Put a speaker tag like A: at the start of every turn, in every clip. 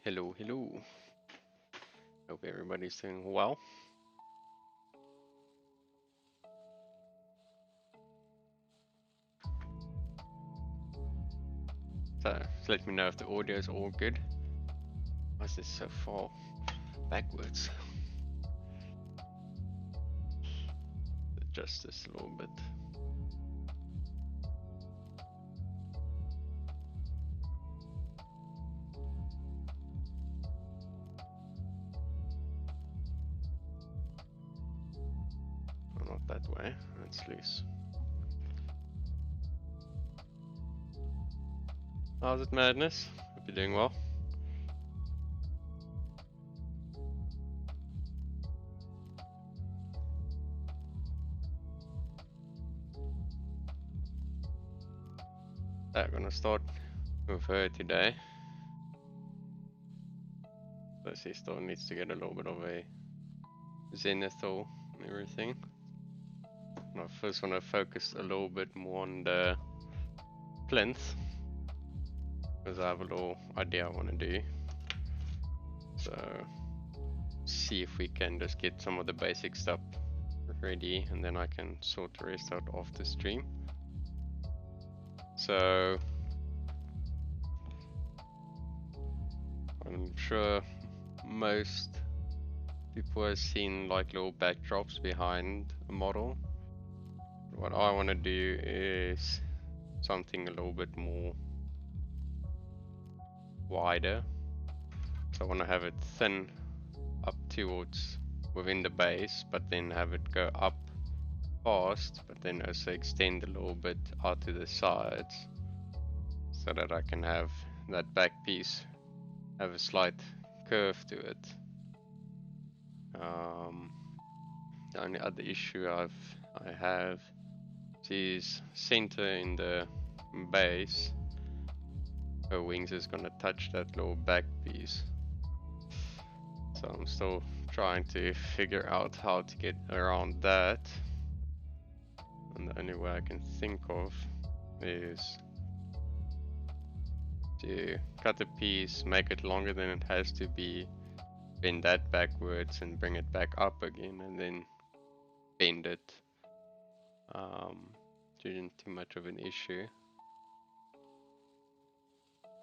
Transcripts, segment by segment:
A: Hello, hello. Hope everybody's doing well. So, just let me know if the audio is all good. Why is this so far backwards? Adjust this a little bit. Oh, not that way, that's loose. How's it, Madness? Hope you're doing well. I'm gonna start with her today. So she still needs to get a little bit of a zenithal and everything. And I first want to focus a little bit more on the plinth, because I have a little idea I want to do. So see if we can just get some of the basic stuff ready, and then I can sort the rest out after stream. So I'm sure most people have seen like little backdrops behind a model. What I want to do is something a little bit more wider. So I want to have it thin up towards within the base, but then have it go up fast, but then also extend a little bit out to the sides, so that I can have that back piece have a slight curve to it. The only other issue I have is center in the base. Her wings is gonna touch that little back piece. So I'm still trying to figure out how to get around that. And the only way I can think of is to cut a piece, make it longer than it has to be, bend that backwards and bring it back up again, and then bend it. Isn't too much of an issue.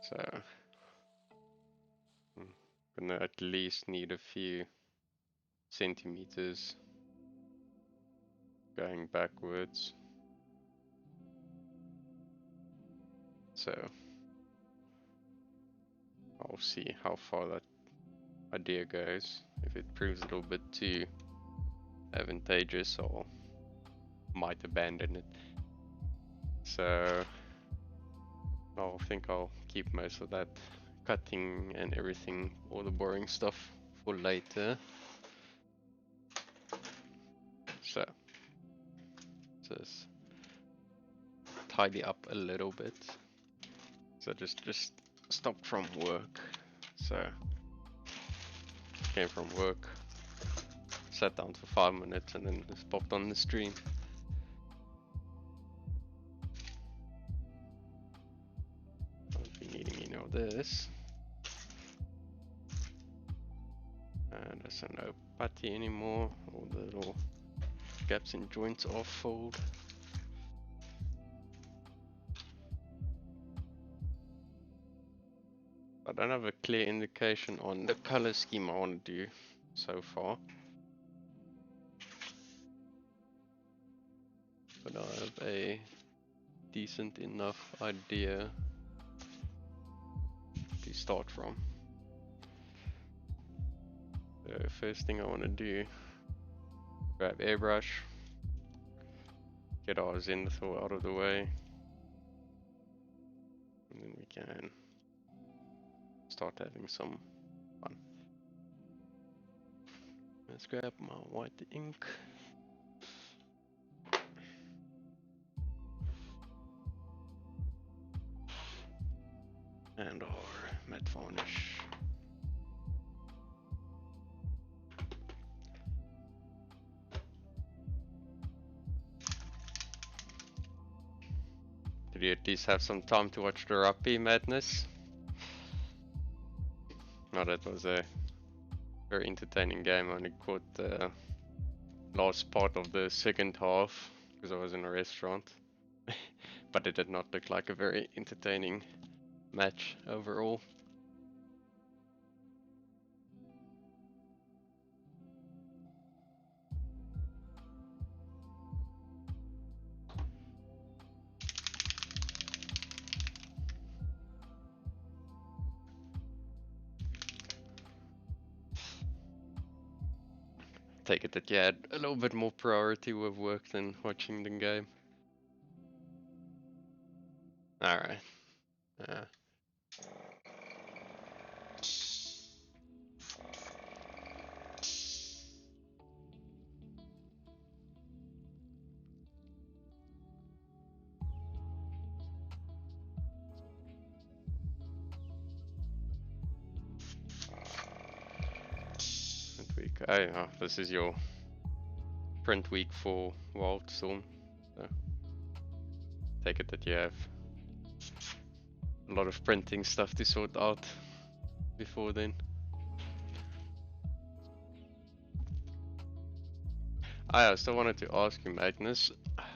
A: So I'm gonna at least need a few centimeters going backwards. So I'll see how far that idea goes. If it proves a little bit too advantageous, I might abandon it. So I think I'll keep most of that cutting and everything, all the boring stuff, for later. So just tidy up a little bit. So just stopped from work. So came from work, sat down for 5 minutes, and then just popped on the stream. Won't be needing any of this. And there's no putty anymore. All the little gaps and joints are filled. I don't have a clear indication on the color scheme I want to do so far, but I have a decent enough idea to start from. The first thing I want to do, grab airbrush, get our zenithal out of the way, and then we can start having some fun. Let's grab my white ink. And our matte varnish. Did you at least have some time to watch the rugby, Madness? No, that was a very entertaining game. I only caught the last part of the second half because I was in a restaurant. But it did not look like a very entertaining match overall. Take it that you had a little bit more priority with work than watching the game. Alright. Week. Oh, this is your print week for Wildstorm. So take it that you have a lot of printing stuff to sort out before then. I still wanted to ask you, Magnus,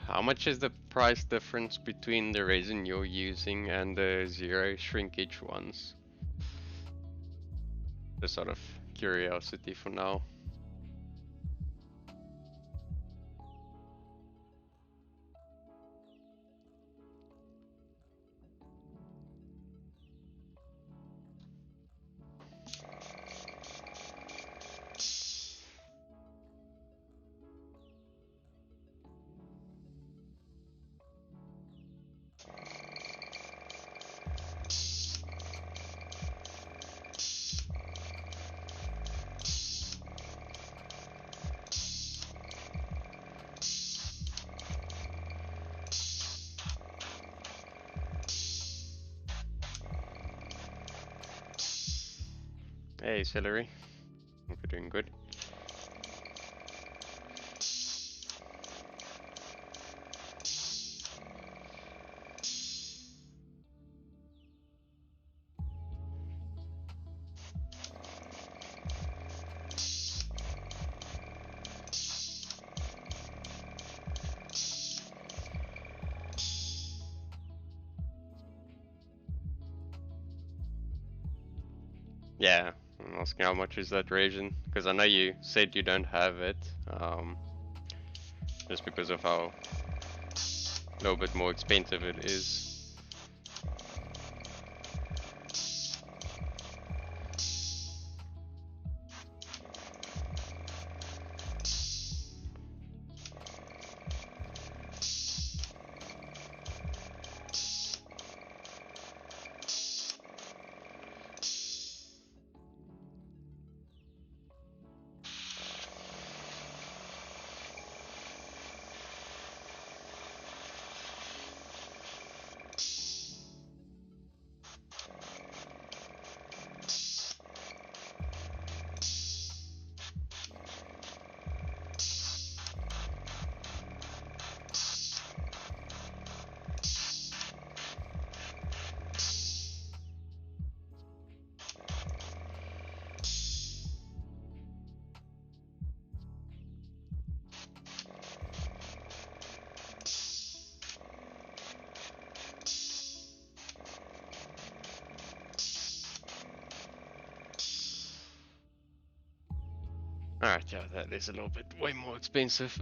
A: how much is the price difference between the resin you're using and the zero shrinkage ones? Just sort of curiosity for now. Hey, Celery. Hope you're doing good. Yeah, I'm asking how much is that resin, because I know you said you don't have it, just because of how a little bit more expensive it is. Alright, yeah, that is a little bit way more expensive.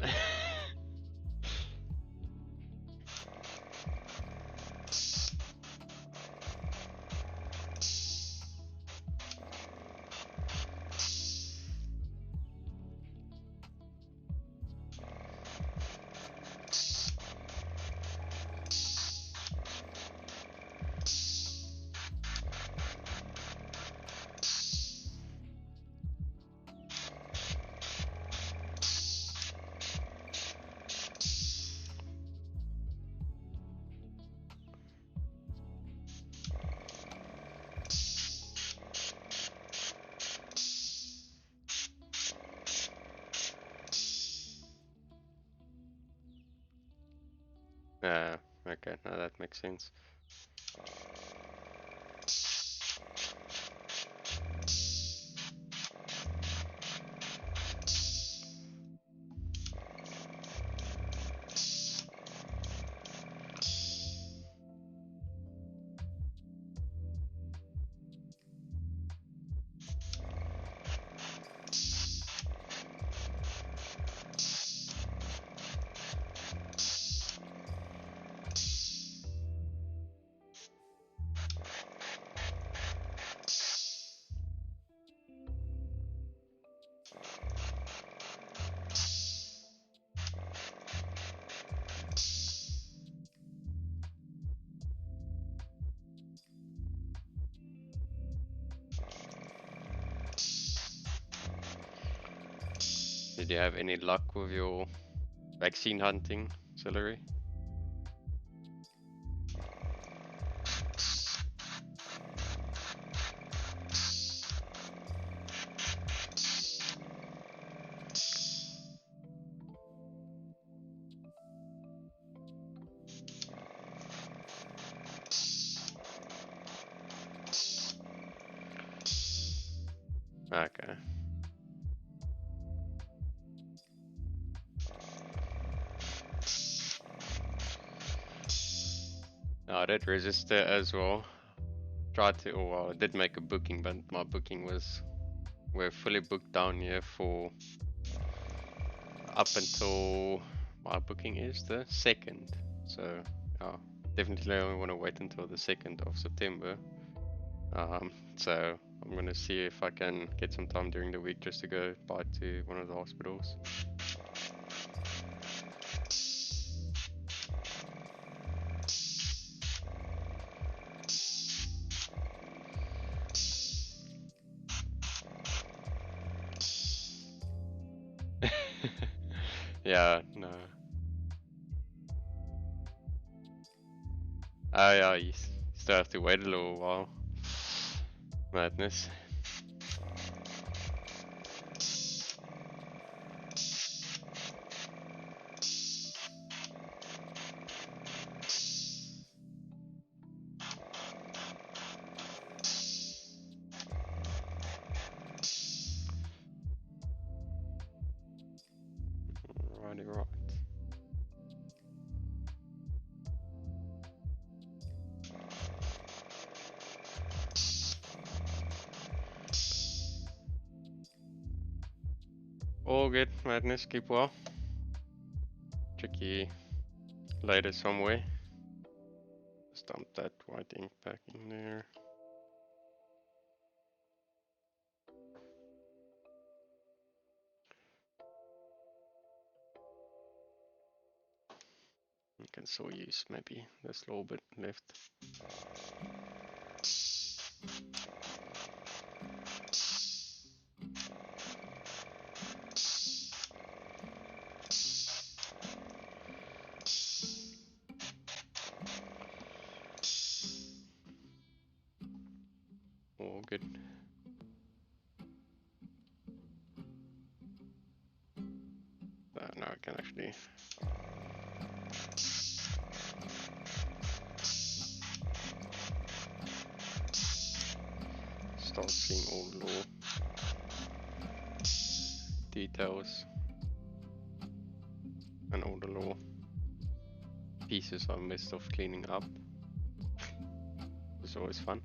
A: Okay, now that makes sense. Did you have any luck with your vaccine hunting, Celery? Okay. No, I did register as well. Tried to, well, I did make a booking, but my booking was, we're fully booked down here for up until my booking is the 2nd. So, yeah, definitely only want to wait until the 2nd of September. So I'm gonna see if I can get some time during the week just to go by to one of the hospitals. Yeah, no. Oh yeah, you still have to wait a little while. Madness. Righty right. All good, Madness, keep well. Tricky later somewhere. Just dump that white ink back in there. You can still use maybe this little bit left. All good. Now I can actually start seeing all the little details and all the little pieces I missed of cleaning up. It's always fun.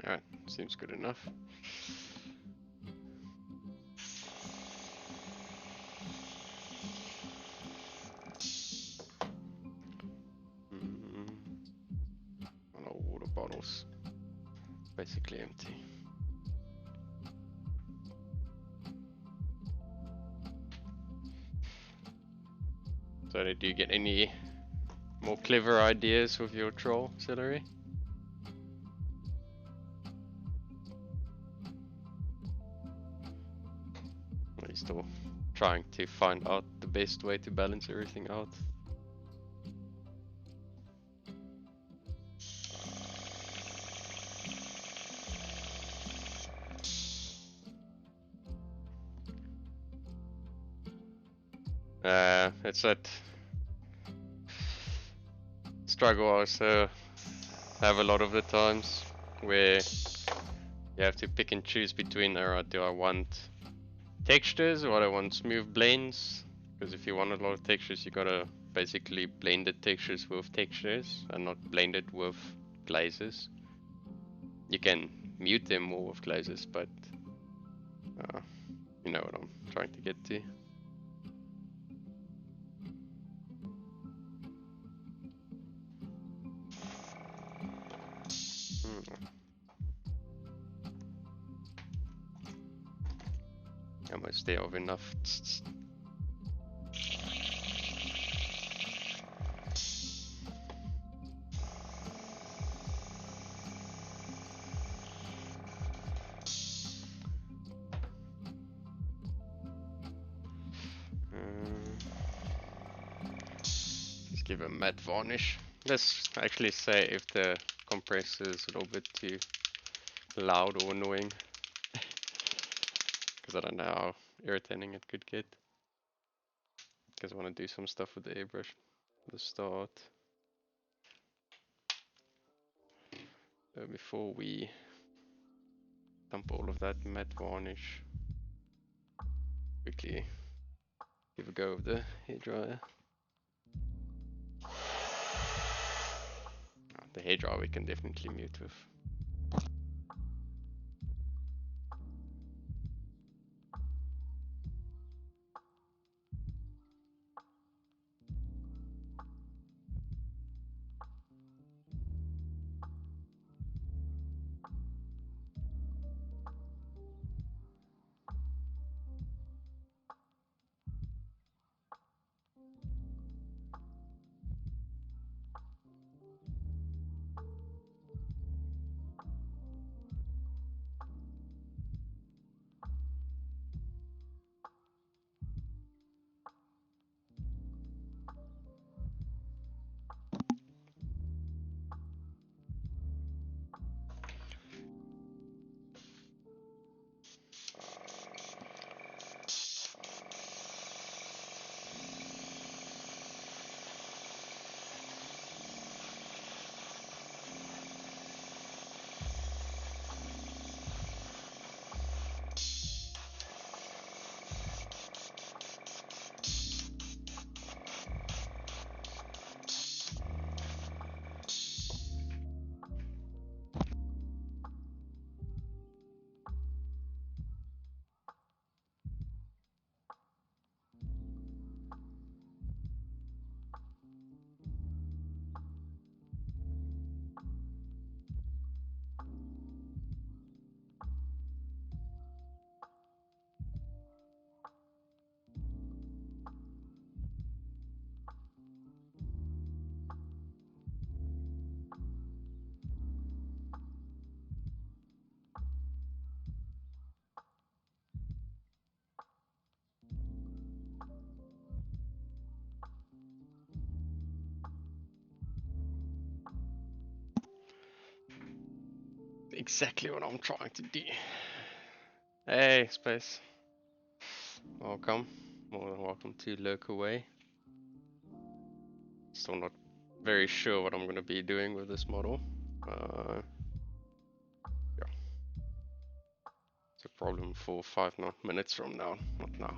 A: Alright, seems good enough. All water bottles, basically empty. So did you get any more clever ideas with your troll, Celery? Are you still trying to find out the best way to balance everything out? It's that struggle I also have a lot of the times where you have to pick and choose between, alright, do I want textures or do I want smooth blends? Because if you want a lot of textures, you gotta basically blended textures with textures and not blended with glazes. You can mute them more with glazes, but you know what I'm trying to get to. Almost there of enough. Just give a matte varnish. Let's actually say if the compressor is a little bit too loud or annoying. Because I don't know how irritating it could get. Because I want to do some stuff with the airbrush at the start. Before we dump all of that matte varnish. Quickly give a go of the hairdryer. The hairdryer we can definitely mute with. Exactly what I'm trying to do. Hey, Space. Welcome. More than welcome to Lurk Away. Still not very sure what I'm going to be doing with this model. Yeah. It's a problem for 5 minutes from now, not now.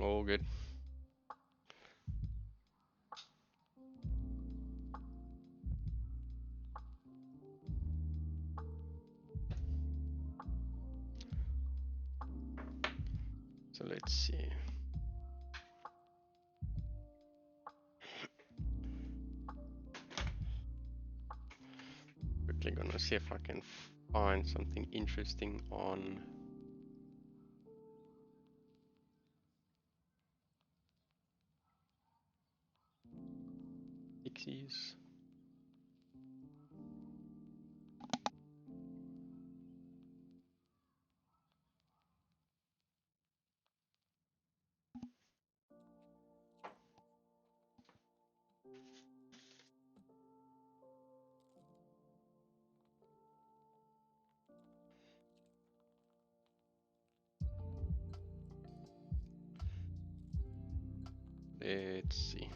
A: All good. So let's see. Quickly gonna see if I can find something interesting on Pixies. Let's see.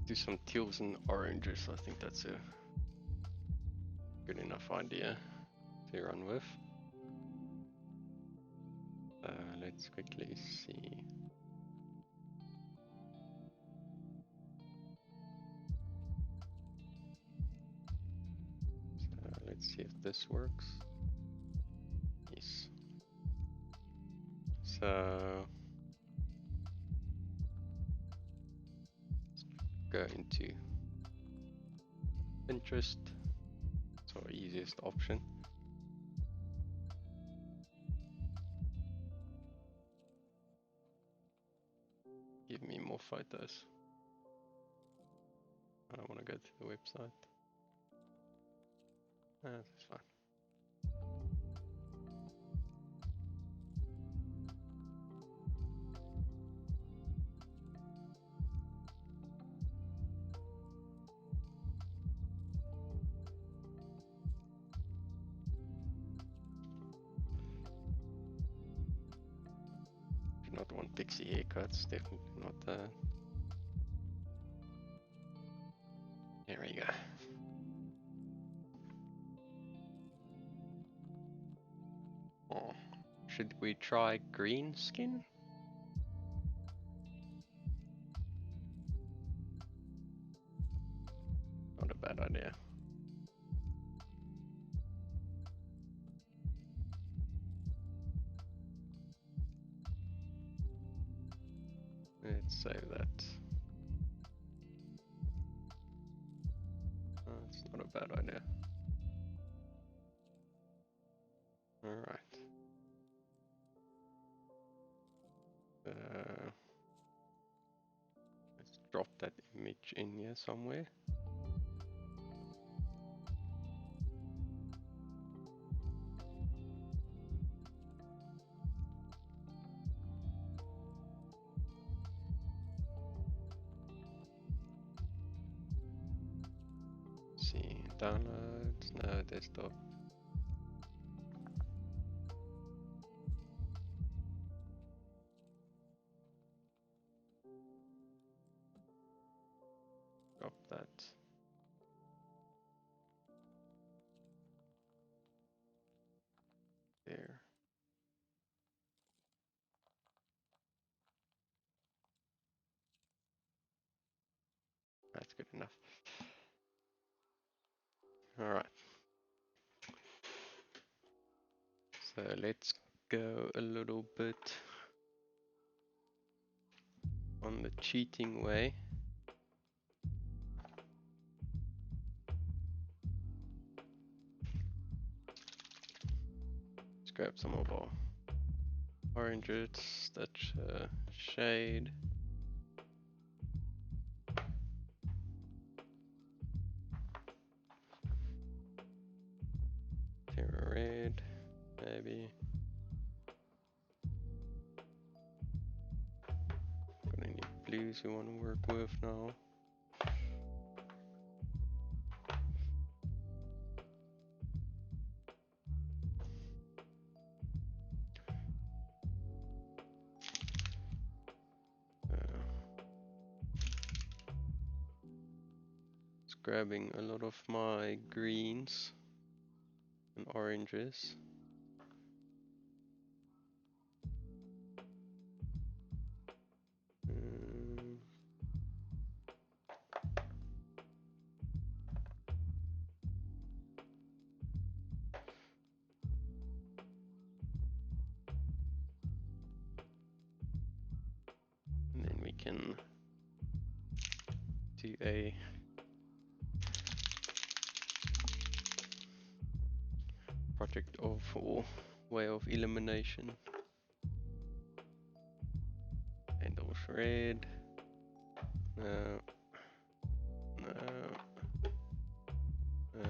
A: Do some teals and oranges. I think that's a good enough idea to run with. Let's quickly see. So let's see if this works. Yes. So let's go into Pinterest. It's our easiest option. Give me more photos. I don't want to go to the website. That's fine. Do not want pixie haircuts, definitely not. There we go. Oh, should we try green skin? Not a bad idea. Let's save that. It's not a bad idea. Alright. Let's drop that image in here somewhere. See, downloads, no, desktop. Drop that. There. That's good enough. Alright. So let's go a little bit on the cheating way. Let's grab some of our oranges, that shade. Terra red, maybe. Got any blues we want to work with now? Grabbing a lot of my greens and oranges. And then we can do a project of or way of elimination. And of red. No. No. No.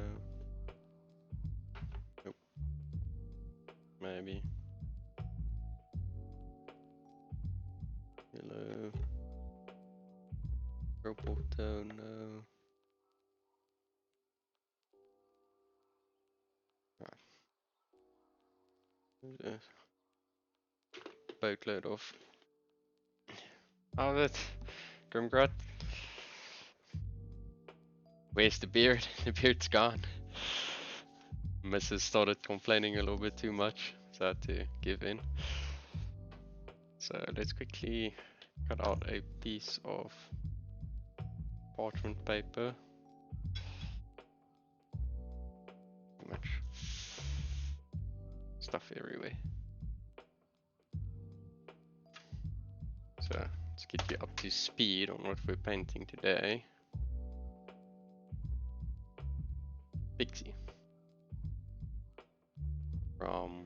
A: Nope. Maybe. Yellow. purple tone, no. Right. Boatload of. Oh, that Grimgrot. Where's the beard? The beard's gone. Mrs. started complaining a little bit too much, so I had to give in. So let's quickly cut out a piece of parchment paper. Too much stuff everywhere. So let's get you up to speed on what we're painting today. Pixie. From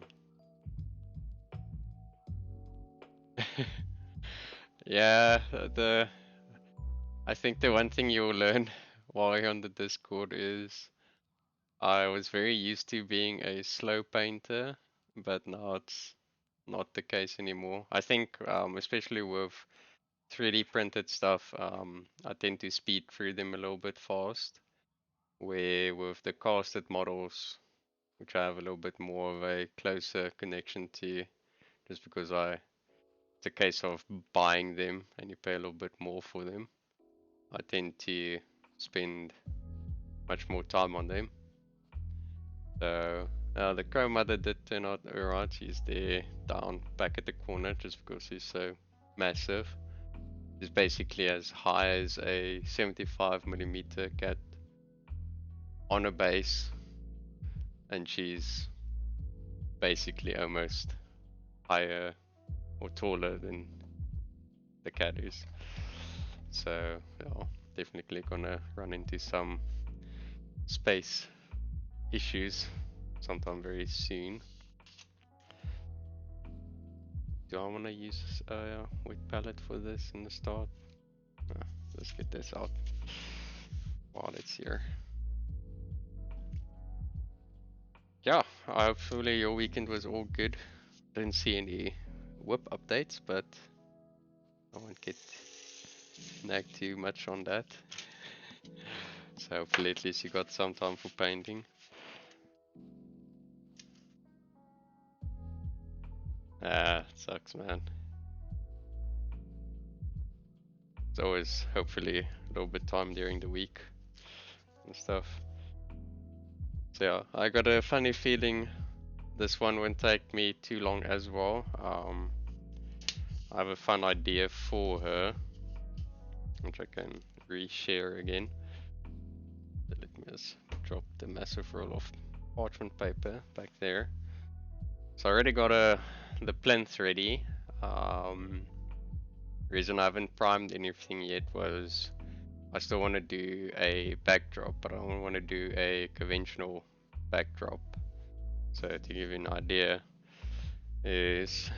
A: yeah, I think the one thing you'll learn while you're on the Discord is I was very used to being a slow painter, but now it's not the case anymore. I think especially with 3D printed stuff, I tend to speed through them a little bit fast. Where with the casted models, which I have a little bit more of a closer connection to, just because it's a case of buying them and you pay a little bit more for them. I tend to spend much more time on them. So the Crow Mother did turn out alright. She's there down back at the corner just because she's so massive. She's basically as high as a 75mm cat on a base, and she's basically almost higher or taller than the cat is. So yeah, definitely gonna run into some space issues sometime very soon. Do I want to use a wet palette for this in the start? Let's get this out while it's here. Yeah, hopefully your weekend was all good. Didn't see any whip updates, but I won't get nagged too much on that. So hopefully at least you got some time for painting. Ah, it sucks, man. It's always hopefully a little bit time during the week and stuff. So yeah, I got a funny feeling this one won't take me too long as well. I have a fun idea for her, which I can reshare again. Let me just drop the massive roll of parchment paper back there. So I already got the plinth ready. Reason I haven't primed anything yet was I still want to do a backdrop, but I don't want to do a conventional backdrop. So to give you an idea is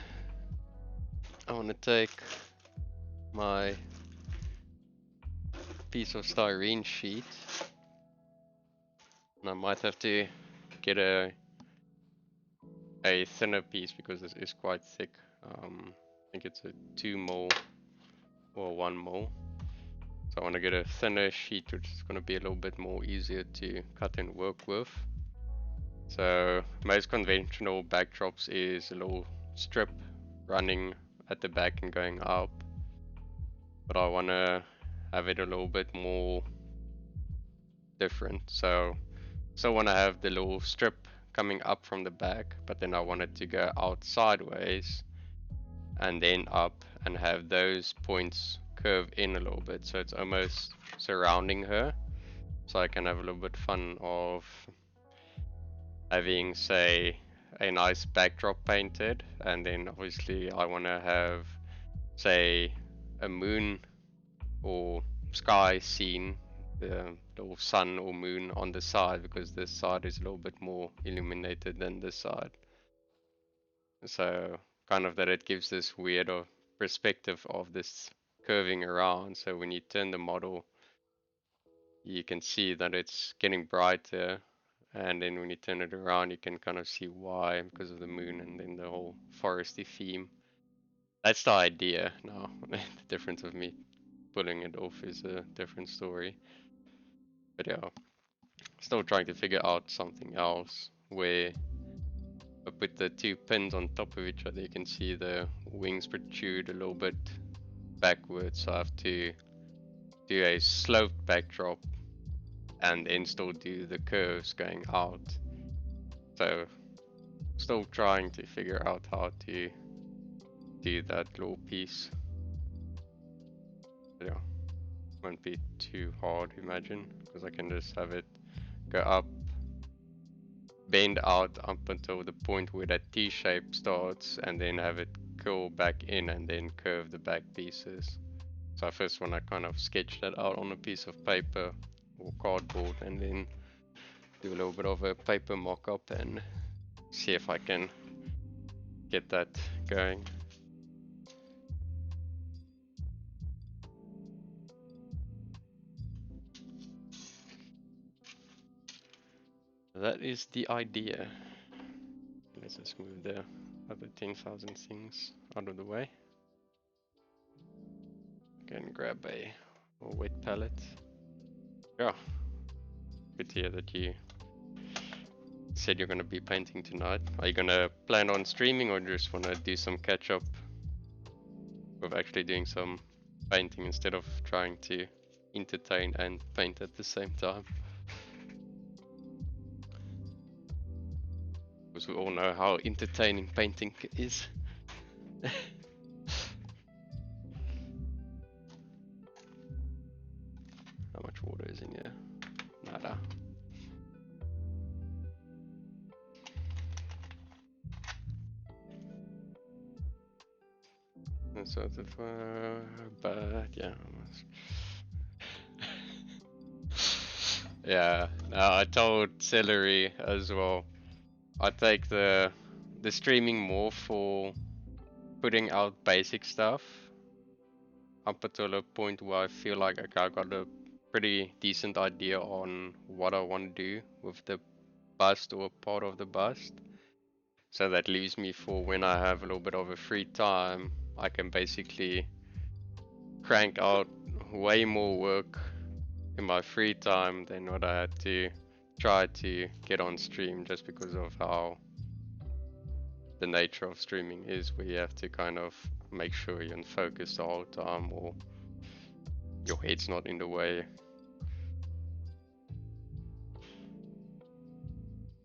A: I want to take my piece of styrene sheet, and I might have to get a thinner piece because this is quite thick. I think it's a 2 mil or 1 mil. So I want to get a thinner sheet, which is going to be a little bit more easier to cut and work with. So most conventional backdrops is a little strip running at the back and going up, but I want to have it a little bit more different. So want to have the little strip coming up from the back, but then I want it to go out sideways and then up and have those points curve in a little bit, so it's almost surrounding her, so I can have a little bit fun of having, say, a nice backdrop painted, and then obviously I want to have, say, a moon or sky scene, the little sun or moon on the side, because this side is a little bit more illuminated than this side. So kind of that it gives this weird perspective of this curving around. So when you turn the model, you can see that it's getting brighter, and then when you turn it around, you can kind of see why, because of the moon and then the whole foresty theme. That's the idea now. The difference of me pulling it off is a different story. But yeah, still trying to figure out something else where I put the two pins on top of each other. You can see the wings protrude a little bit backwards, so I have to do a sloped backdrop and then still do the curves going out. So still trying to figure out how to do that little piece. But yeah, won't be too hard, imagine, because I can just have it go up, bend out up until the point where that T shape starts, and then have it curl back in and then curve the back pieces. So I first want to kind of sketch that out on a piece of paper or cardboard, and then do a little bit of a paper mock-up and see if I can get that going. That is the idea. Let's just move the other 10,000 things out of the way. Can grab a wet palette. Yeah, good to hear that you said you're gonna be painting tonight. Are you gonna plan on streaming or just wanna do some catch up with actually doing some painting instead of trying to entertain and paint at the same time? Because we all know how entertaining painting is. How much water is in here? Nada. So but yeah. Yeah, no, I told Celery as well. I take the streaming more for putting out basic stuff up until a point where I feel like okay, I got a pretty decent idea on what I want to do with the bust or part of the bust. So that leaves me for when I have a little bit of a free time, I can basically crank out way more work in my free time than what I had to try to get on stream, just because of how the nature of streaming is, where you have to kind of make sure you're in focus the whole time or your head's not in the way.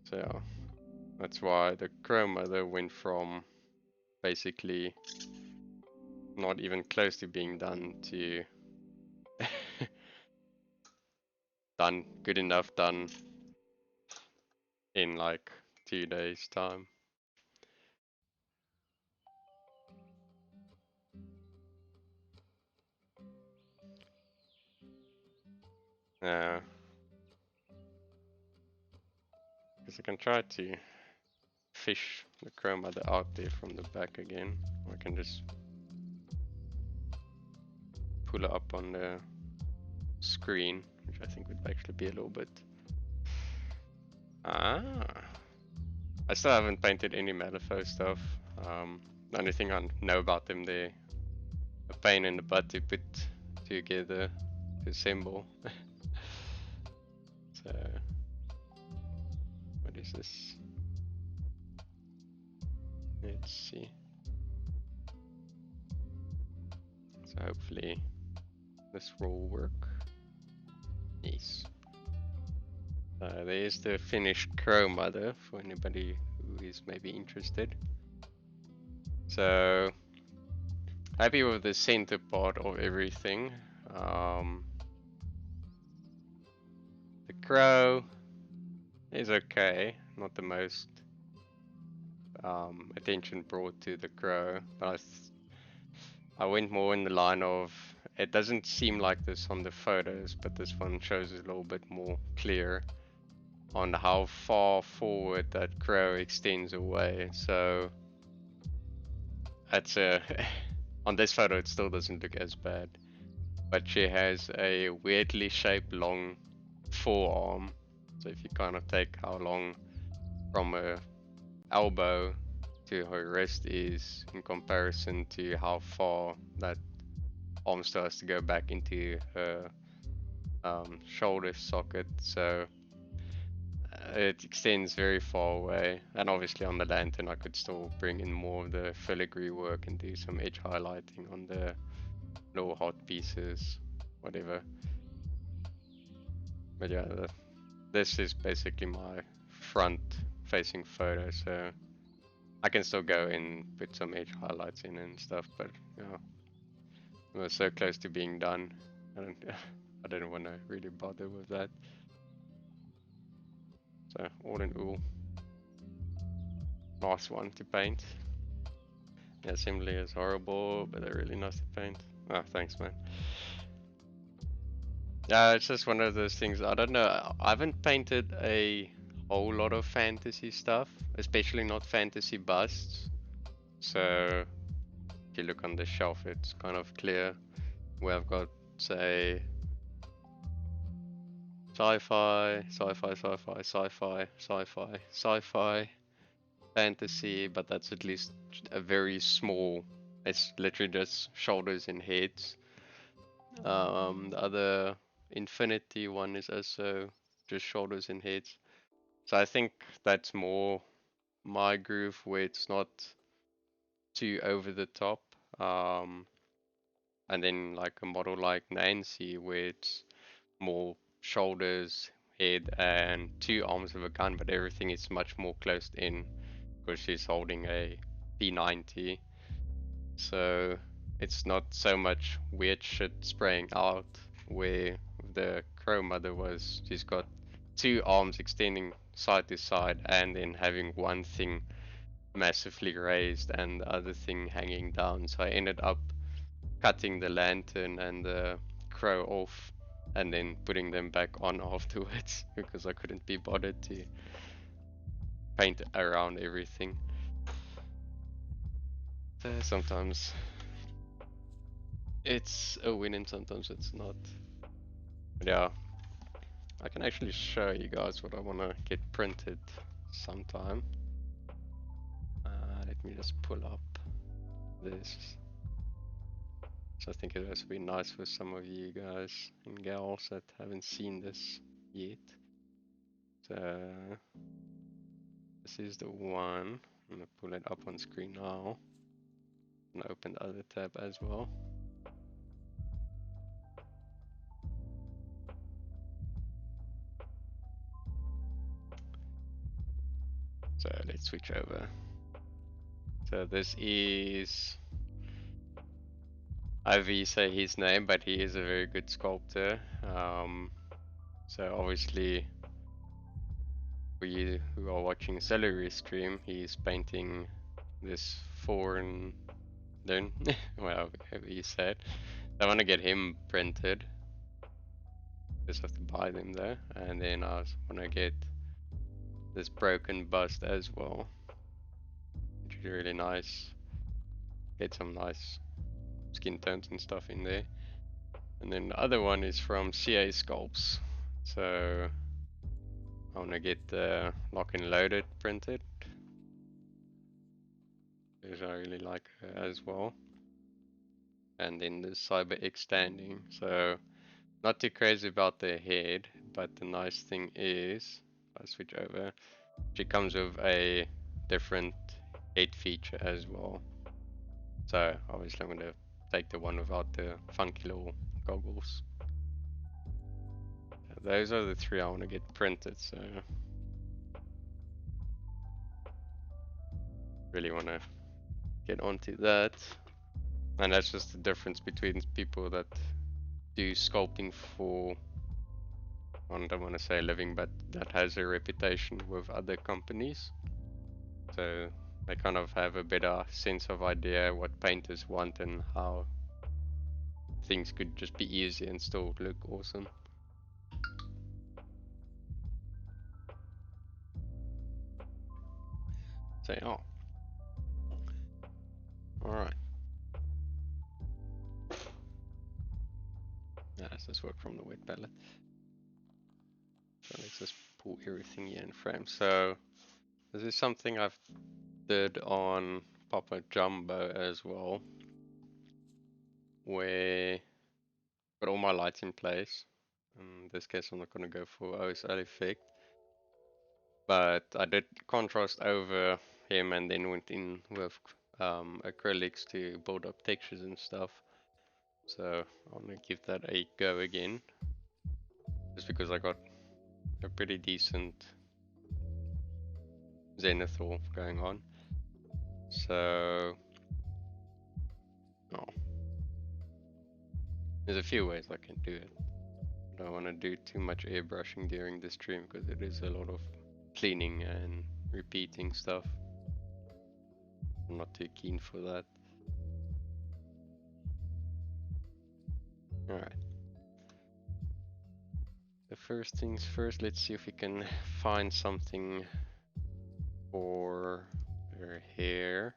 A: So yeah, that's why the Chrome Mother went from basically not even close to being done to done good enough done in like 2 days time. Yeah, because I can try to fish the Chrome Mother out there from the back again. Or I can just pull it up on the screen, which I think would actually be a little bit. Ah, I still haven't painted any Malifaux stuff. The only thing I know about them, they're a pain in the butt to put together, to assemble. So, what is this? Let's see. So hopefully this will work. Yes. There's the finished Chrome Mother for anybody who is maybe interested. So happy with the center part of everything. The crow is okay, not the most attention brought to the crow, but I went more in the line of, it doesn't seem like this on the photos, but this one shows a little bit more clear on how far forward that crow extends away. So that's a on this photo it still doesn't look as bad, but she has a weirdly shaped long forearm. So if you kind of take how long from her elbow to her wrist is in comparison to how far that arm still has to go back into her shoulder socket, so it extends very far away. And obviously on the lantern I could still bring in more of the filigree work and do some edge highlighting on the little hot pieces, whatever. But yeah, this is basically my front facing photo, so I can still go and put some edge highlights in and stuff, but you know, it was so close to being done. I didn't want to really bother with that. So all in all, nice one to paint. The assembly is horrible, but they're really nice to paint. Ah, thanks, man. Yeah, it's just one of those things. I don't know. I haven't painted a whole lot of fantasy stuff, especially not fantasy busts. So if you look on the shelf, it's kind of clear where I've got, say, sci-fi, sci-fi, sci-fi, sci-fi, sci-fi, sci-fi, fantasy, but that's at least a very small. It's literally just shoulders and heads. The other infinity one is also just shoulders and heads. So I think that's more my groove where it's not too over the top. Um, and then like a model like Nancy where it's more shoulders, head, and two arms of a gun, but everything is much more closed in because she's holding a P90. So it's not so much weird shit spraying out where the Crow Mother was. She's got two arms extending side to side and then having one thing massively raised and the other thing hanging down. So I ended up cutting the lantern and the crow off and then putting them back on afterwards because I couldn't be bothered to paint around everything. So sometimes it's a win and sometimes it's not. But yeah, I can actually show you guys what I want to get printed sometime. Let me just pull up this. So I think it would be nice for some of you guys and gals that haven't seen this yet. So this is the one. I'm gonna pull it up on screen now and open the other tab as well. So let's switch over. So this is, I say his name, but he is a very good sculptor. So obviously, for you who are watching Celery stream, he's painting this foreign, then, well, whatever you said. I want to get him printed. Just have to buy them there, and then I want to get this broken bust as well, which is really nice. Get some nice skin tones and stuff in there. And then the other one is from CA Sculpts. So I want to get the Lock and Loaded printed, because I really like her as well. And then the Cyber X standing. So not too crazy about the head, but the nice thing is, if I switch over, she comes with a different head feature as well. So obviously I'm going to take the one without the funky little goggles. Those are the three I want to get printed, so really want to get onto that. And that's just the difference between people that do sculpting for, I don't want to say a living, but that has a reputation with other companies. So they kind of have a better sense of idea what painters want and how things could just be easy and still look awesome. So oh, alright. Yeah, let's just work from the wet palette. So let's just pull everything here in frame. So this is something I've did on Papa Jumbo as well. where got all my lights in place. In this case, I'm not going to go for OSL effect, but I did contrast over him and then went in with acrylics to build up textures and stuff. So I'm going to give that a go again, just because I got a pretty decent zenithal going on. So, oh, there's a few ways I can do it. I don't want to do too much airbrushing during the stream because it is a lot of cleaning and repeating stuff. I'm not too keen for that. Alright. The first things first, let's see if we can find something for her hair.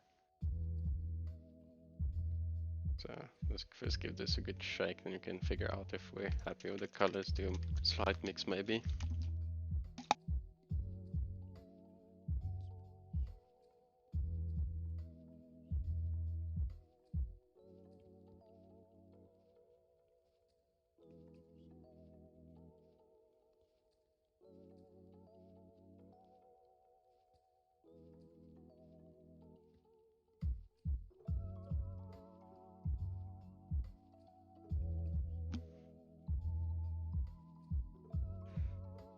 A: So let's first give this a good shake, then you can figure out if we're happy with the colors. Do a slight mix maybe.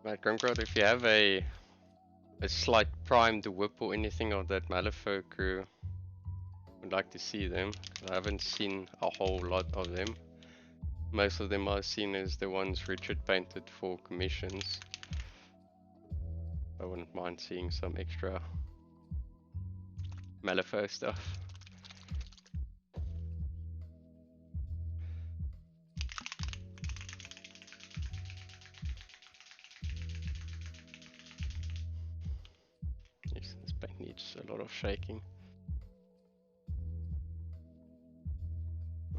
A: Right, Grimgrod, if you have a slight primed whip or anything of that Malifaux crew, I'd like to see them. I haven't seen a whole lot of them. Most of them I've seen is the ones Richard painted for commissions. I wouldn't mind seeing some extra Malifaux stuff. Yes, this paint needs a lot of shaking.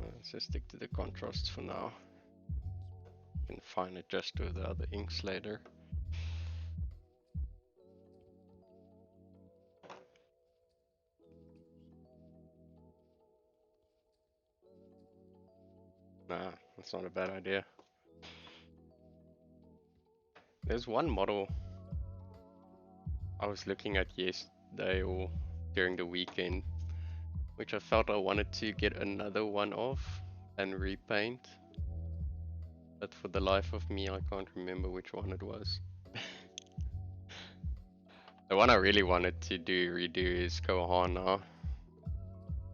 A: Let's just stick to the contrasts for now. You can fine adjust with the other inks later. Nah, that's not a bad idea. There's one model I was looking at yesterday or during the weekend, which I felt I wanted to get another one of and repaint. But for the life of me, I can't remember which one it was. The one I really wanted to redo is Kohana.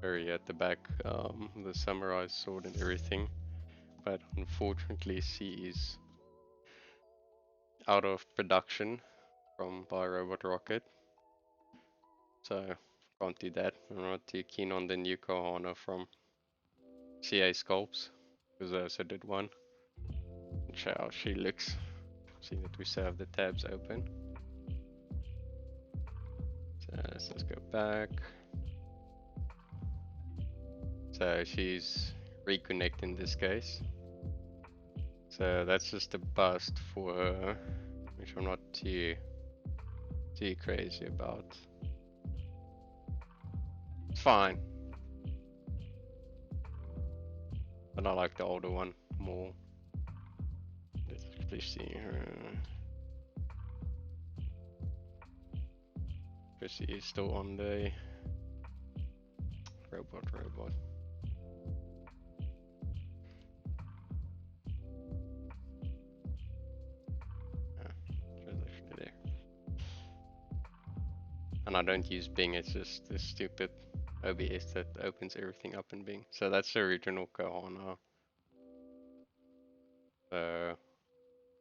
A: Very at the back, the samurai sword and everything. But unfortunately, she is out of production by Robot Rocket. So can't do that. I'm not too keen on the new Kohana from CA Sculpts, because I also did one. Show how she looks. Seeing that we still have the tabs open. So let's just go back. So she's Reconnect in this case. So that's just a bust for her, which I'm not too crazy about. It's fine, but I like the older one more. Let's actually see her. Because she is still on the robot. She's actually there. And I don't use Bing, it's just this stupid OBS that opens everything up in Bing. So that's the original Kohana.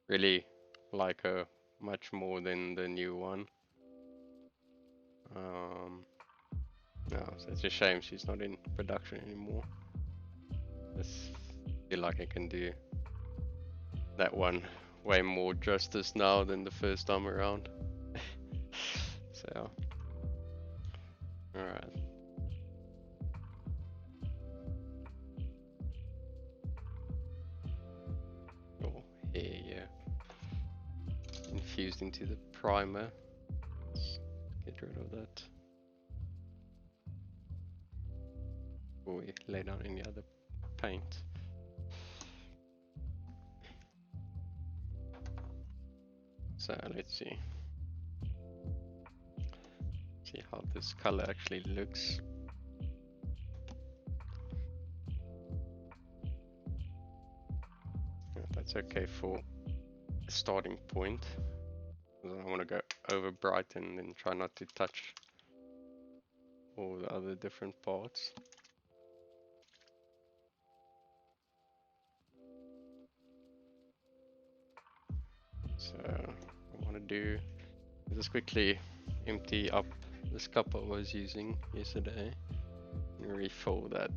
A: Really like her much more than the new one. No, so it's a shame she's not in production anymore. I feel like I can do that one way more justice now than the first time around. So, alright. Oh, here, yeah. Infused into the primer. Let's get rid of that. Before we lay down any other paint. So let's see how this color actually looks. Yeah, that's okay for a starting point. I want to go over bright and then try not to touch all the other different parts. So I want to do just quickly empty up this cup I was using yesterday and refill that.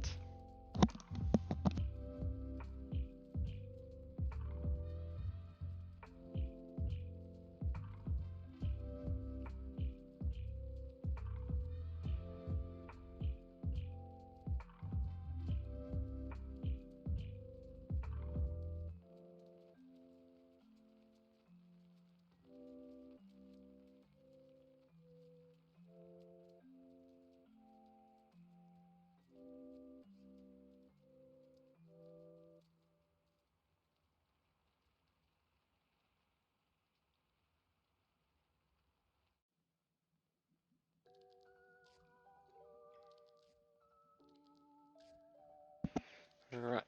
A: Alright,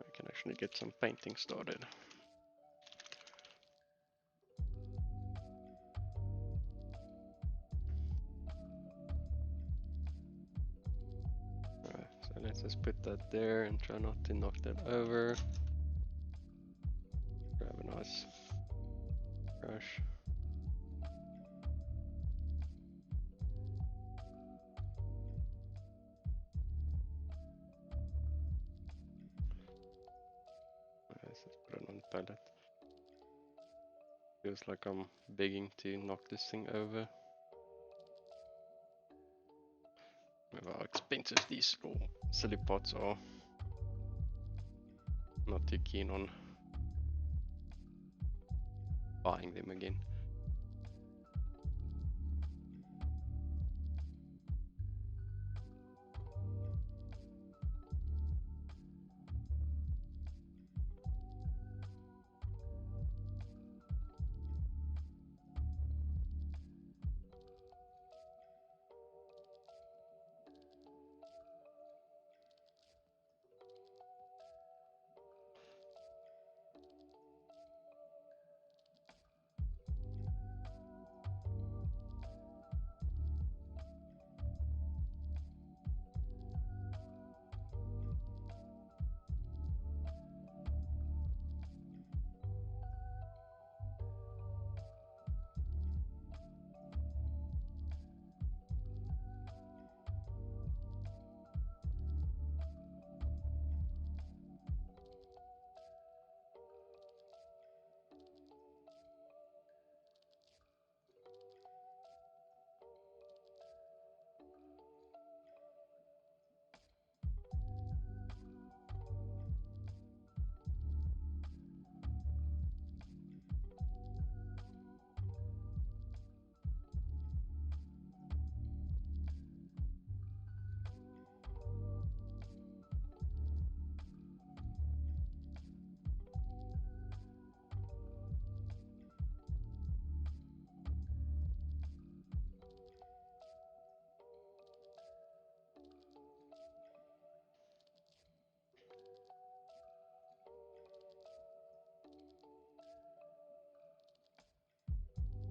A: I can actually get some painting started. Alright, so let's just put that there and try not to knock that over. Grab a nice brush. Let's just put it on palette. Feels like I'm begging to knock this thing over. With how expensive these little silly pots are. Not too keen on buying them again.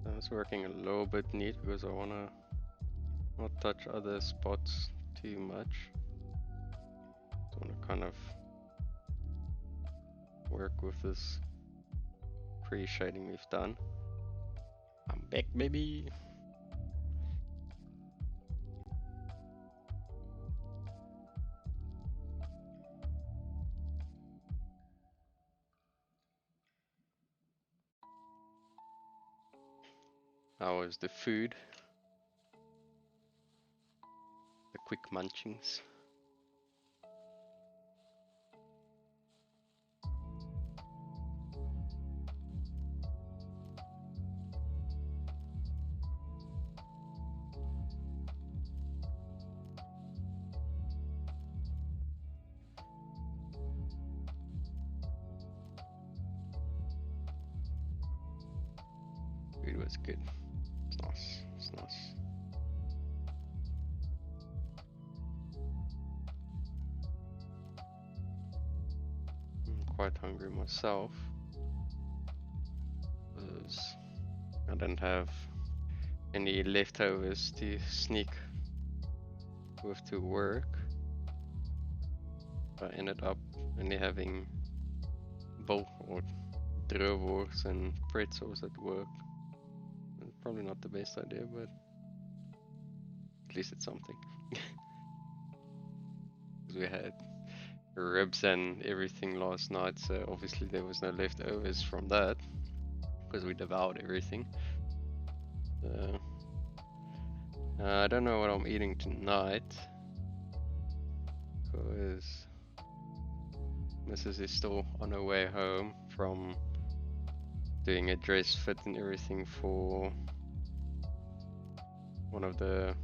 A: I was working a little bit neat because I want to not touch other spots too much. So I want to kind of work with this pre-shading we've done. I'm back, baby! How was the food? The quick munchings. it's good. It's nice. It's nice. I'm quite hungry myself, because I don't have any leftovers to sneak with to work. I ended up only having bowl or droeworks and pretzels at work. Probably not the best idea, but at least it's something. We had ribs and everything last night, so obviously there was no leftovers from that because we devoured everything. I don't know what I'm eating tonight because Mrs. is still on her way home from doing a dress fit and everything for one of the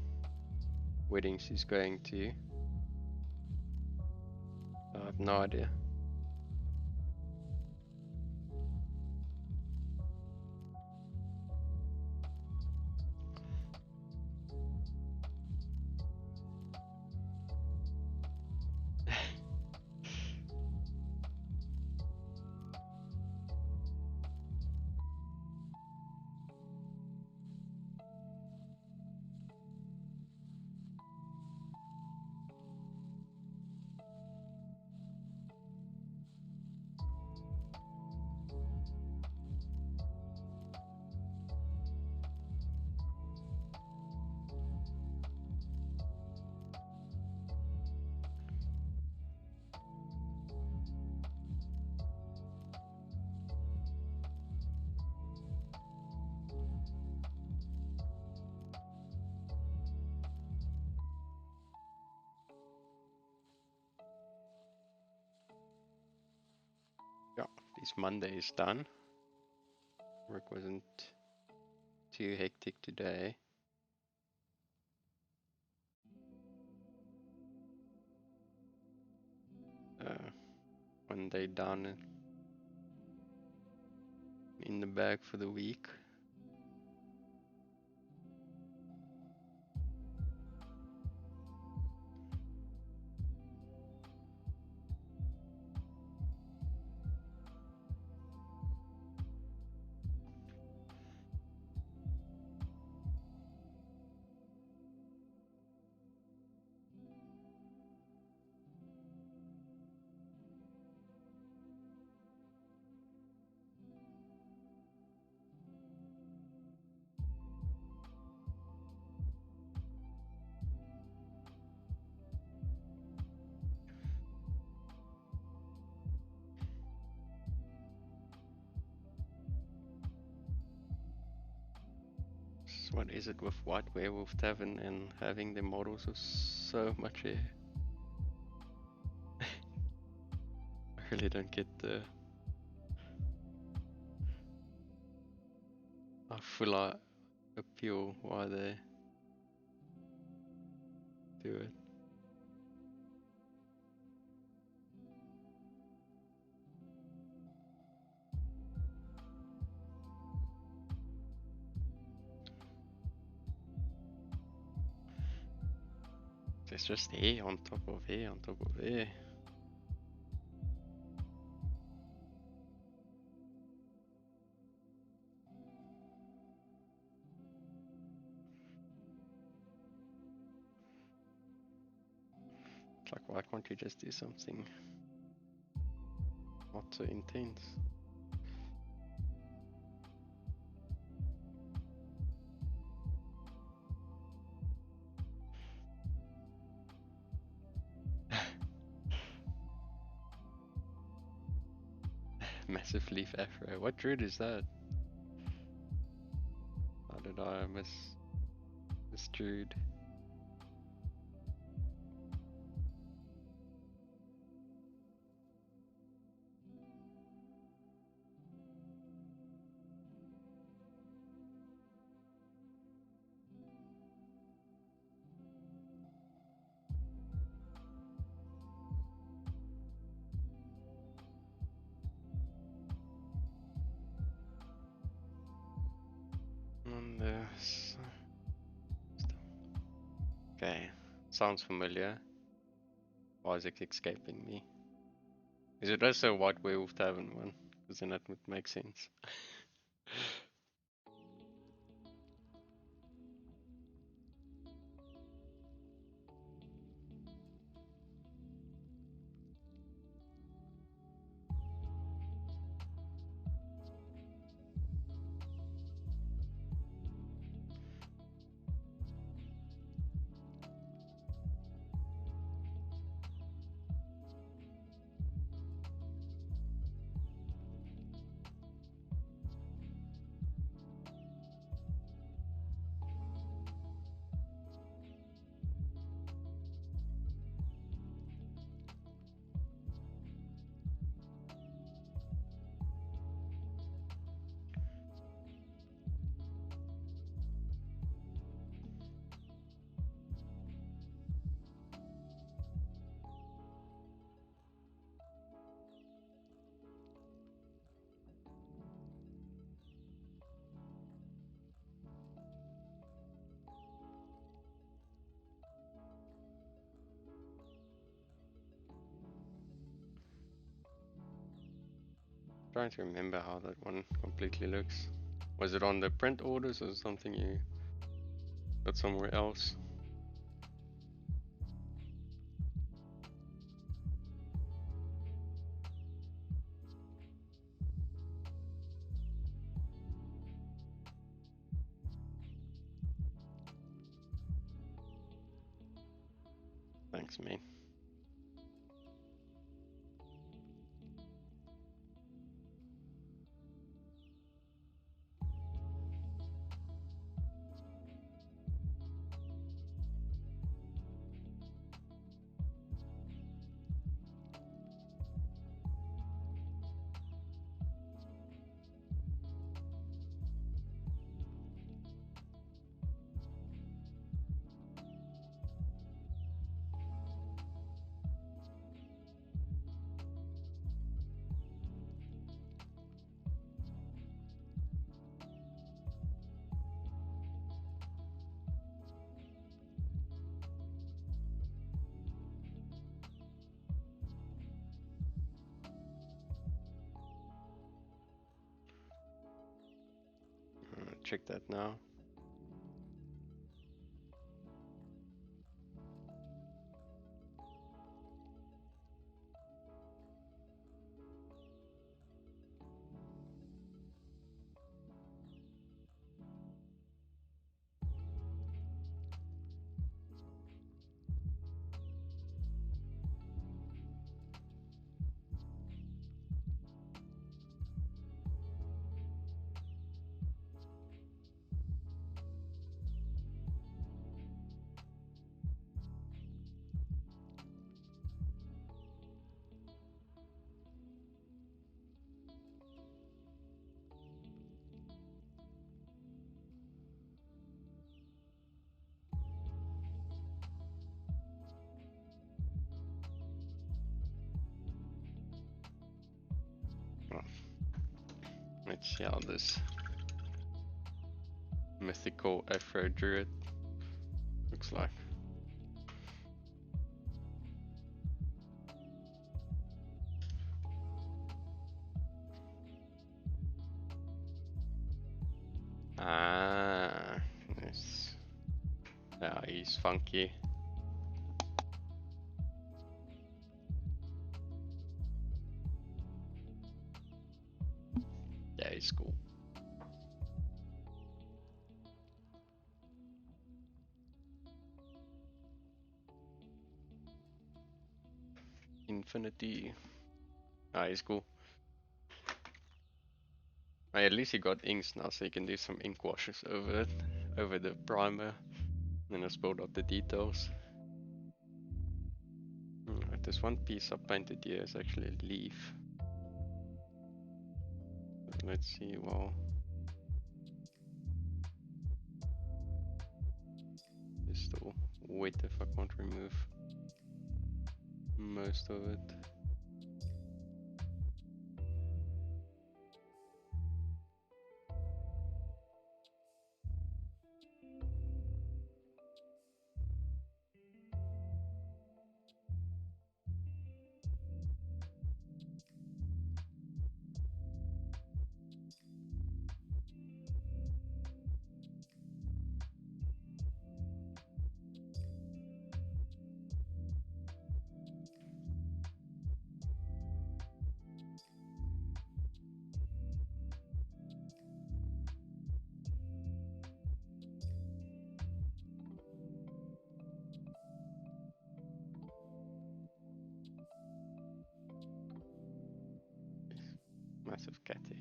A: weddings she's going to. I have no idea. Yeah, this Monday is done. Work wasn't too hectic today. One day done in the bag for the week. What is it with White Werewolf Tavern and having the models with so much hair? I really don't get the full appeal why they do it. It's just hair on top of hair on top of hair. It's like, why can't you just do something not so intense? Massive leaf afro. What druid is that? How did I miss druid? Okay, sounds familiar. Why is it escaping me? Is it also a White Werewolf Tavern one? Because then that would make sense. Trying to remember how that one completely looks. Was it on the print orders or something you got somewhere else? Thanks, man. Check that now. Oh, let's see how this mythical Afro Druid looks like. Ah, nice. Yeah, he's funky. Yeah, he's cool. Infinity. Ah, he's cool. At least he got inks now, so you can do some ink washes over it, over the primer. Then just build up the details. This one piece I painted here is actually a leaf. Let's see, well, there's still wet if I can't remove most of it. Massive catty.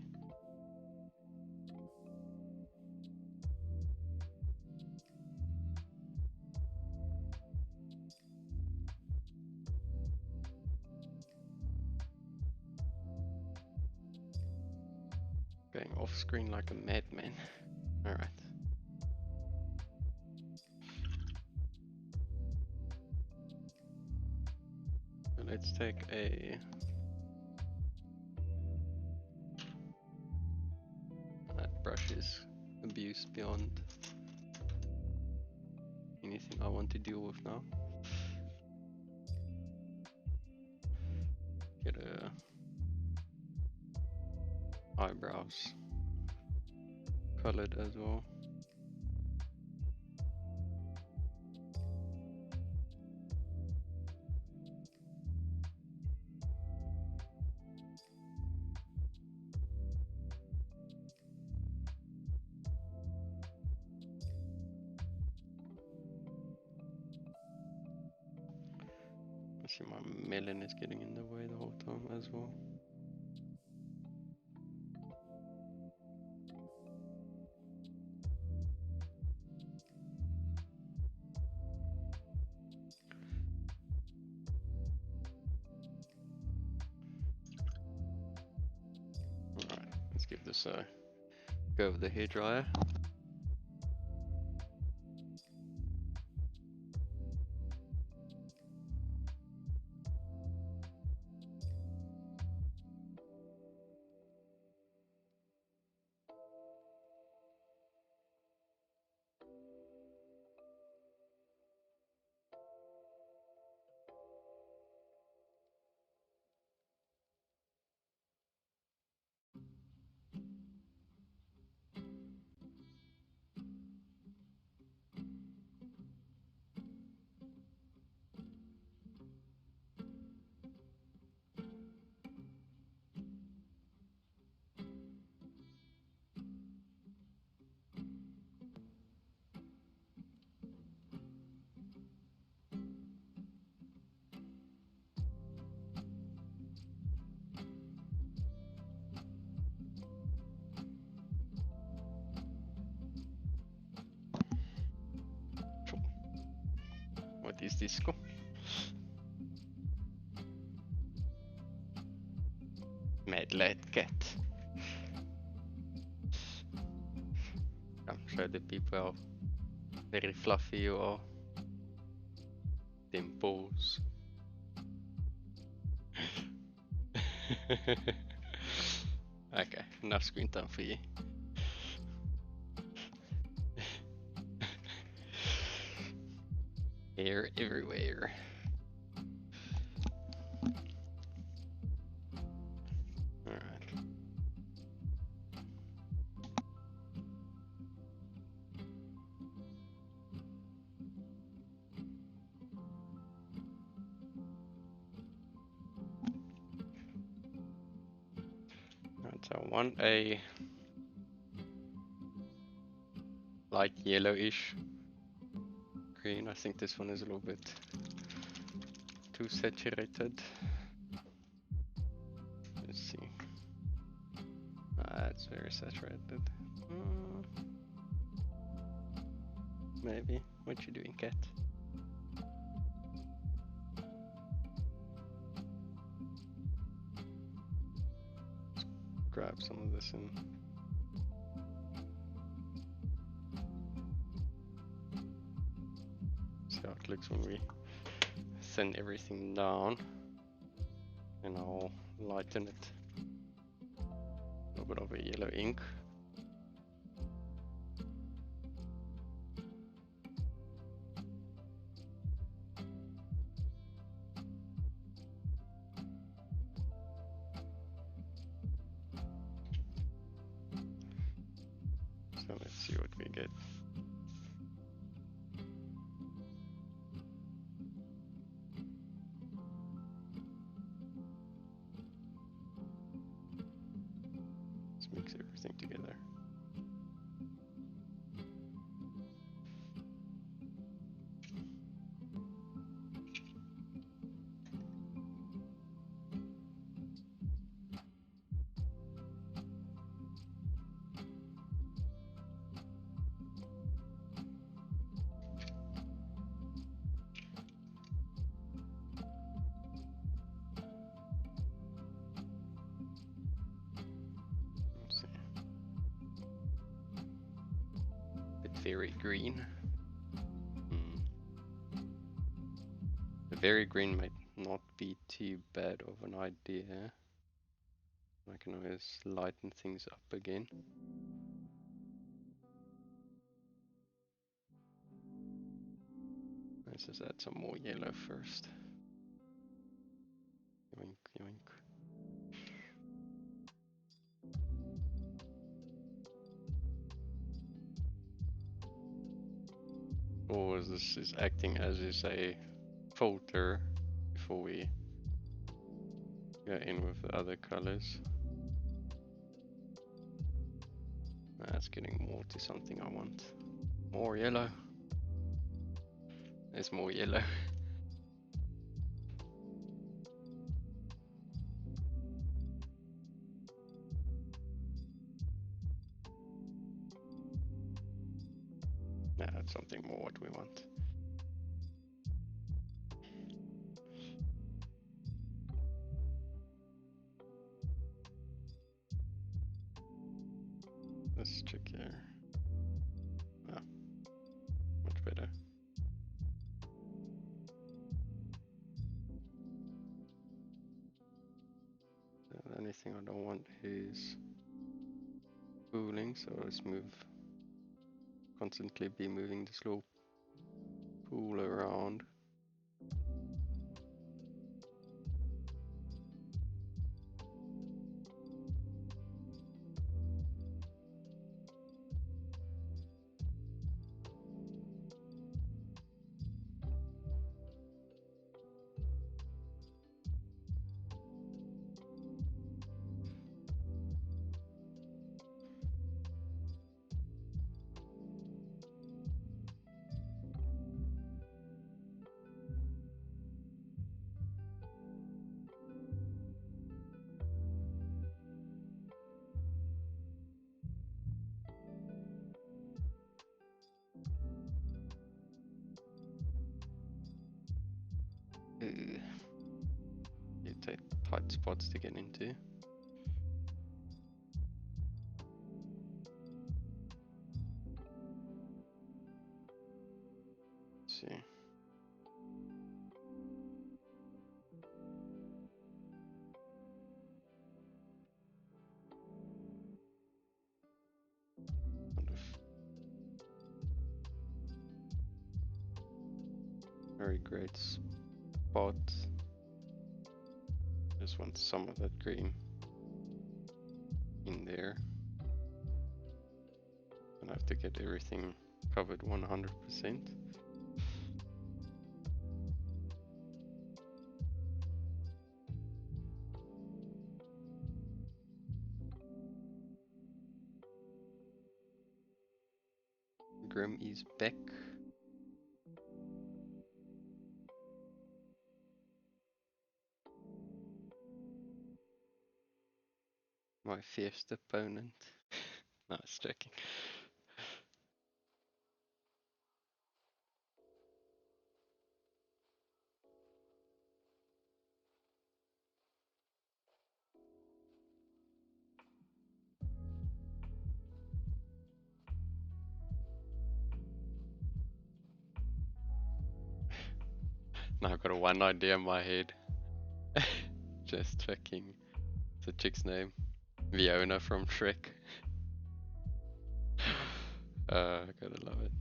A: Going off screen like a madman. Alright. So let's take a that brush is abused beyond anything I want to deal with now. Get a eyebrows colored as well. I see my melon is getting in the way the whole time as well. Alright, let's give this a go with the hairdryer. What is disco? Mad lad cat. Come show the people how very fluffy you are. Dimples. Okay, enough screen time for you. Hair everywhere. Alright. Alright, so I want a light yellowish green. I think this one is a little bit too saturated. Let's see. It's very saturated. Maybe. What you doing, cat? Let's grab some of this in. See how it looks when we thin everything down. And I'll lighten it. A little bit of a yellow ink. So let's see what we get. Let's mix everything together. very green. The very green might not be too bad of an idea. I can always lighten things up again. Let's just add some more yellow first. Yoink, yoink. Or this is acting as a filter before we go in with the other colors. That's getting more to something I want. More yellow. There's more yellow. That's something more what we want. Let's check here. Ah, much better. The only thing I don't want is pooling, so let's move. Constantly be moving this little pool around. You take tight spots to get into. Let's see. Very great spot. Just want some of that green in there. And I have to get everything covered 100%. Grim is back. My fierce opponent. No, it's joking. Now I've got a one idea in my head. Just checking the chick's name. Fiona from Shrek. Gotta love it.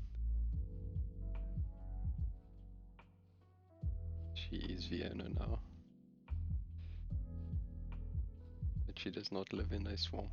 A: She is Fiona now. But she does not live in a swamp.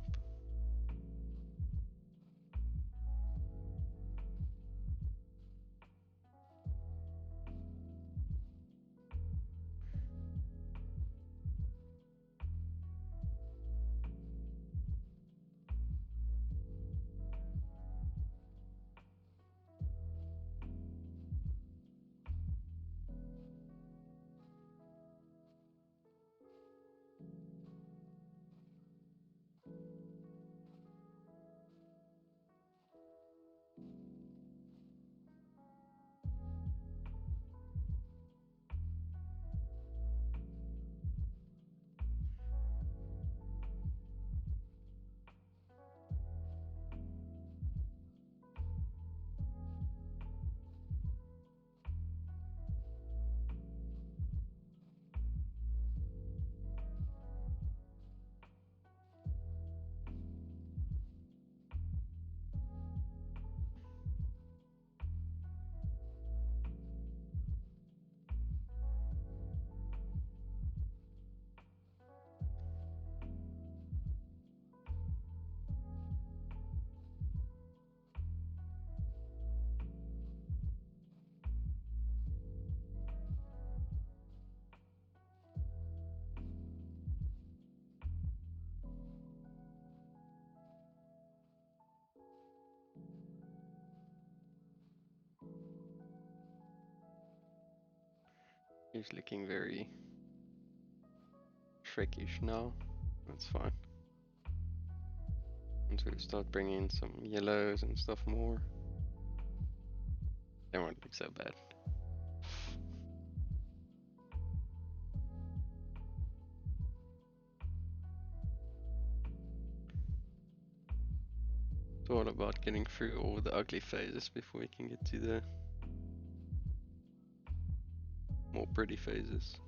A: He's looking very Shrek-ish now. That's fine. Once we start bringing in some yellows and stuff more, they won't look so bad. It's all about getting through all the ugly phases before we can get to the more pretty phases.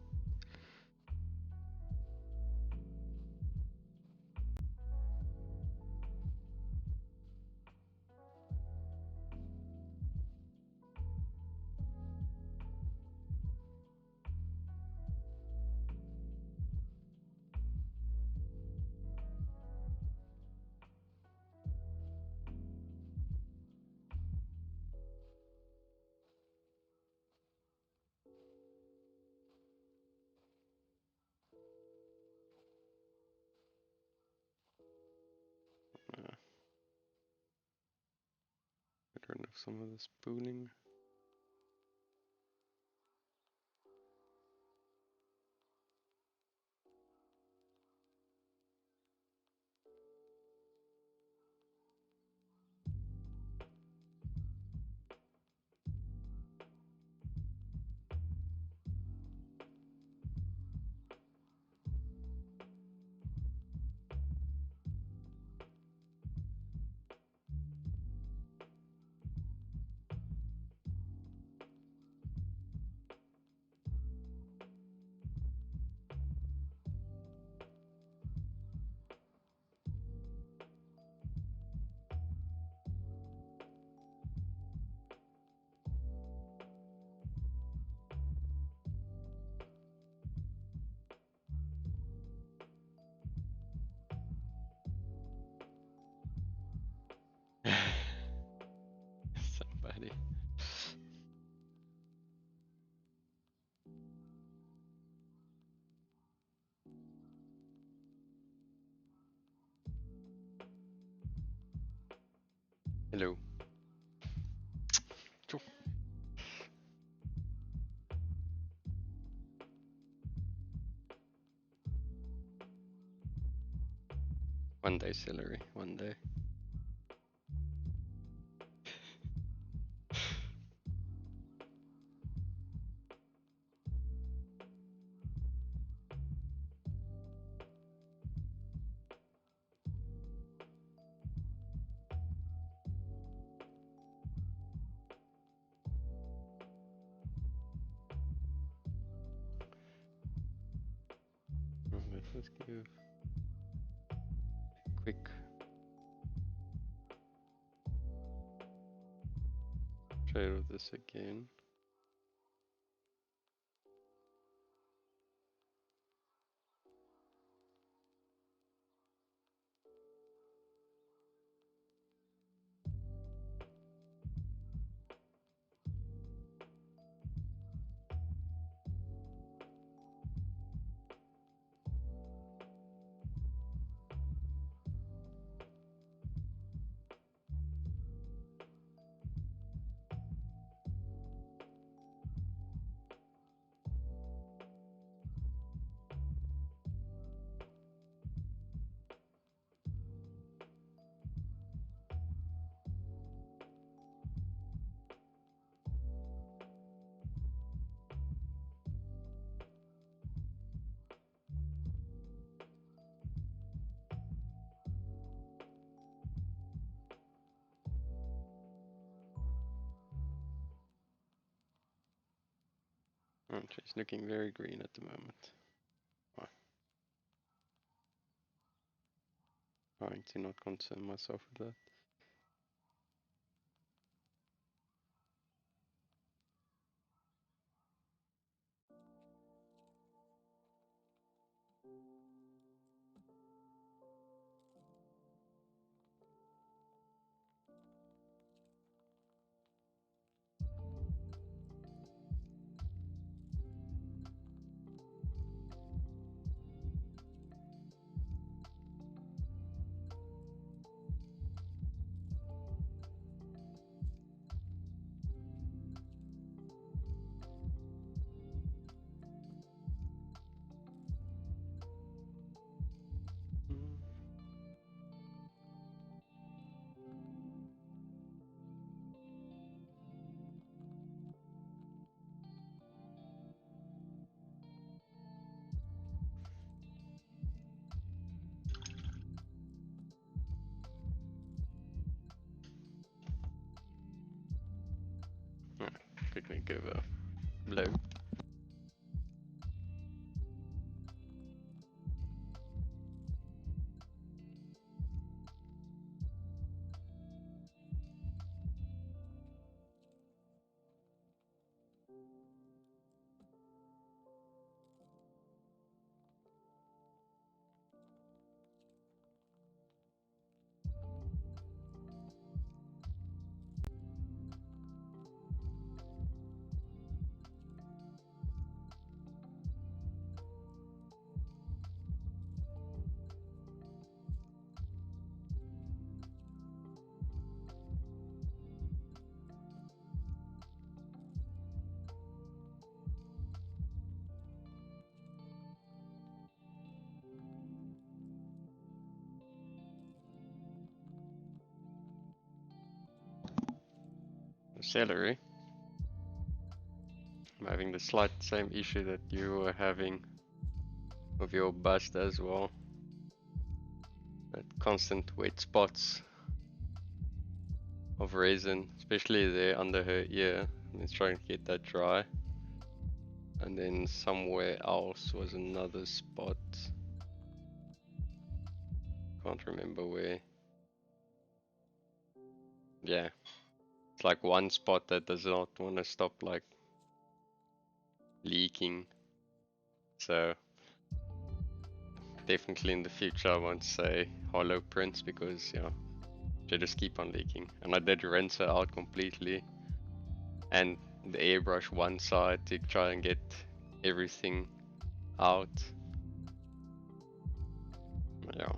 A: Get rid of some of the spooling. Somebody. Hello. One day, celery. One day. Let's give a quick try of this again. Oh, she's looking very green at the moment. Oh. Trying to not concern myself with that. gonna give a blow. Celery. I'm having the slight same issue that you were having with your bust as well. That constant wet spots of resin, especially there under her ear. And it's trying to get that dry. And then somewhere else was another spot. Can't remember where. Yeah. It's like one spot that does not want to stop like leaking. So definitely in the future I won't say hollow prints because yeah, they just keep on leaking. And I did rinse her out completely and the airbrush one side to try and get everything out. Yeah.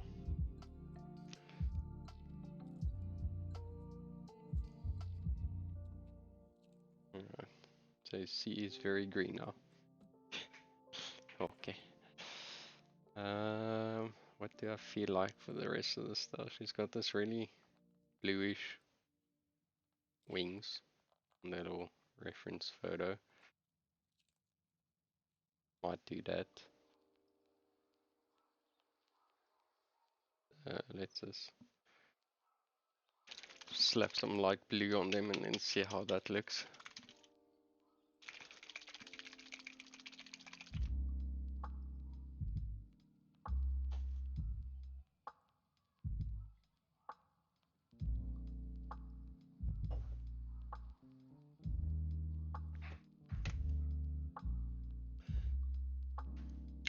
A: Alright. So C is very green now. Okay. What do I feel like for the rest of the stuff? She's got this really bluish wings in that little reference photo. Might do that. Let's just slap some light blue on them and then see how that looks.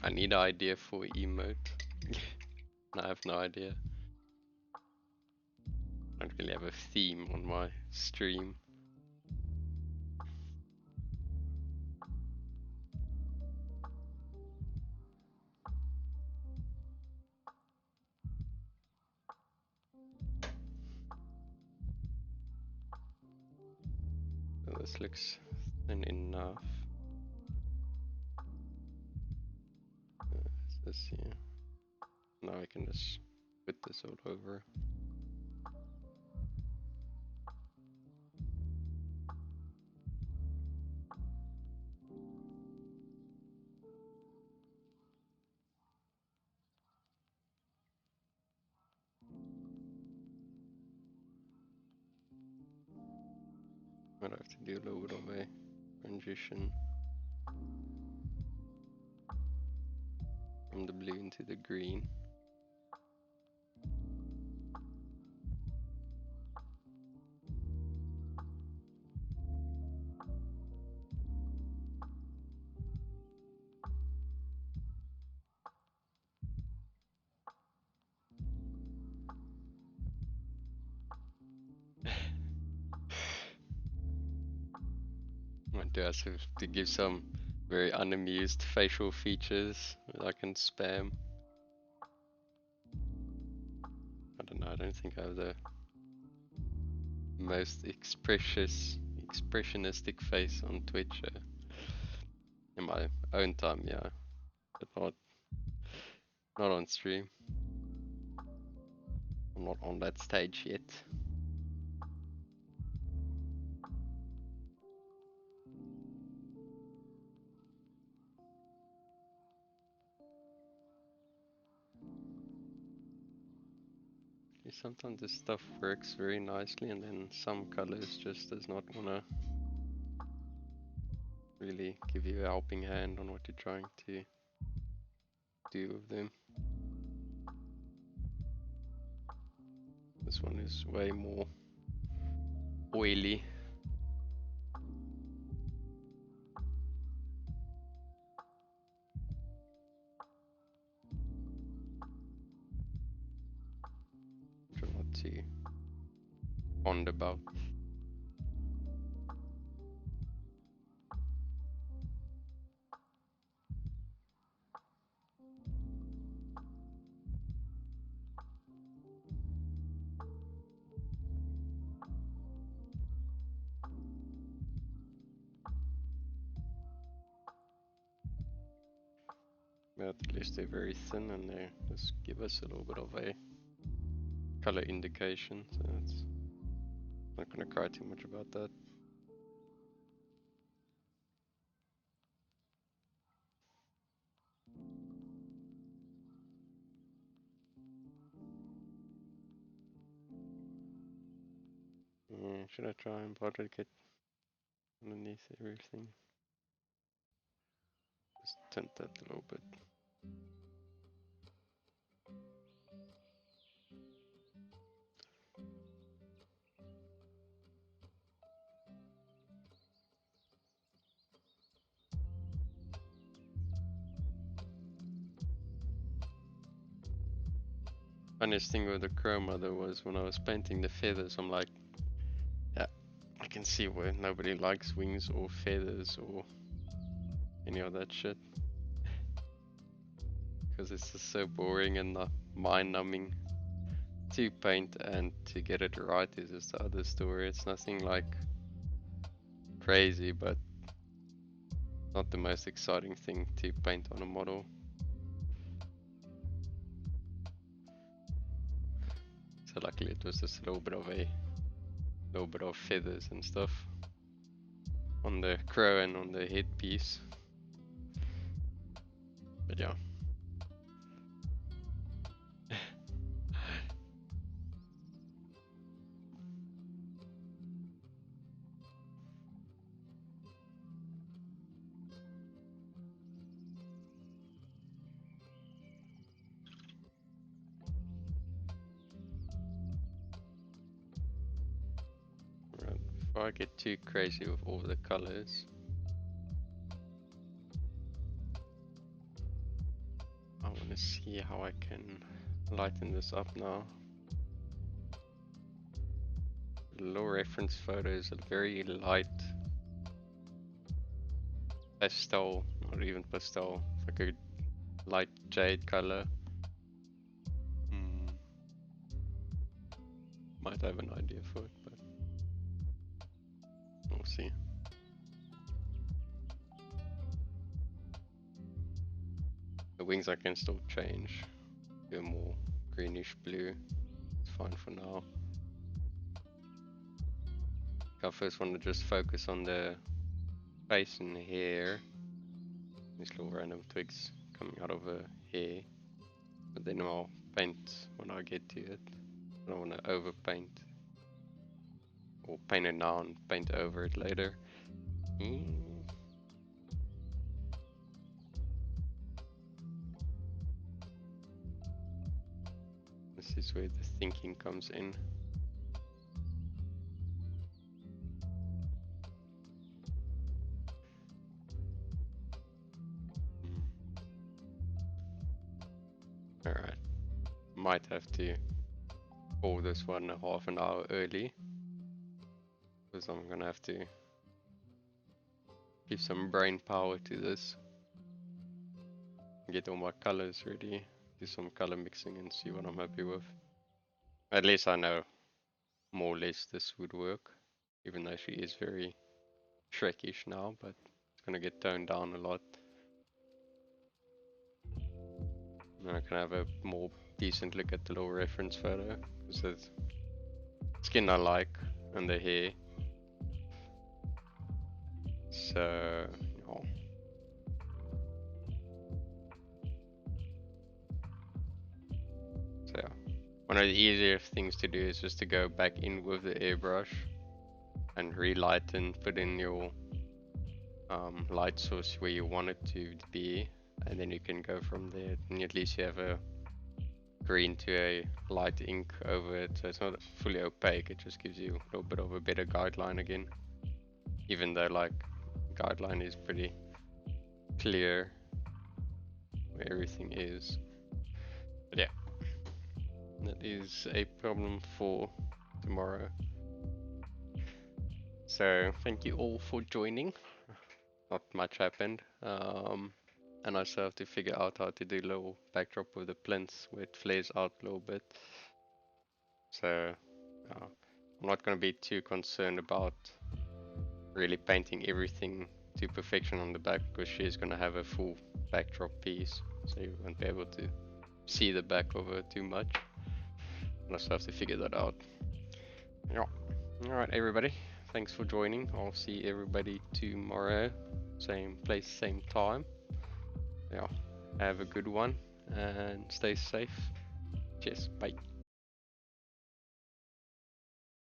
A: I need an idea for emote. I have no idea. I don't really have a theme on my stream. So this looks thin enough. This here. Now I can just put this all over. Might have to do a little bit of a transition from the blue into the green. I do have to give some very unamused facial features that I can spam. I don't know, I don't think I have the most expressionistic face on Twitch. In my own time, yeah, but not on stream. I'm not on that stage yet. Sometimes this stuff works very nicely and then some colors just does not wanna really give you a helping hand on what you're trying to do with them. This one is way more oily. Try not to fond about. But at least they're very thin and they just give us a little bit of a color indication, so it's not gonna cry too much about that. Should I try and bother to get underneath everything? Just tint that a little bit. Funniest thing with the chroma though was when I was painting the feathers, I'm like, yeah, I can see where nobody likes wings or feathers or any of that shit. Because it's just so boring and mind-numbing to paint, and to get it right is just the other story. It's nothing like crazy, but not the most exciting thing to paint on a model. So luckily it was just a little bit of feathers and stuff on the crow and on the headpiece. But yeah. Right. Before I get too crazy with all the colors, I want to see how I can lighten this up now. The low reference photo is a very light pastel, not even pastel, it's like a light jade color. Might have an idea for it, but we'll see. The wings I can still change to a more greenish blue. It's fine for now. I first want to just focus on the face and the hair. These little random twigs coming out of her hair. But then I'll paint when I get to it. I don't want to overpaint. Or paint it now and paint over it later. This is where the thinking comes in. Alright, might have to call this one half an hour early, because I'm gonna have to give some brain power to this. Get all my colors ready, do some color mixing and see what I'm happy with. At least I know more or less this would work, even though she is very Shrekish now, but it's gonna get toned down a lot. And I can have a more decent look at the little reference photo, because the skin I like and the hair. So, yeah. So yeah. One of the easier things to do is just to go back in with the airbrush and relight and put in your light source where you want it to be, and then you can go from there. And at least you have a green to a light ink over it, so it's not fully opaque. It just gives you a little bit of a better guideline again, even though like guideline is pretty clear where everything is. But yeah, that is a problem for tomorrow. So thank you all for joining. Not much happened. And I still have to figure out how to do a little backdrop with the plinths where it flares out a little bit. So I'm not going to be too concerned about really painting everything to perfection on the back, because she's going to have a full backdrop piece, so you won't be able to see the back of her too much. And I still have to figure that out. Yeah. Alright everybody, thanks for joining. I'll see everybody tomorrow, same place, same time. Yeah, have a good one and stay safe. Cheers, bye.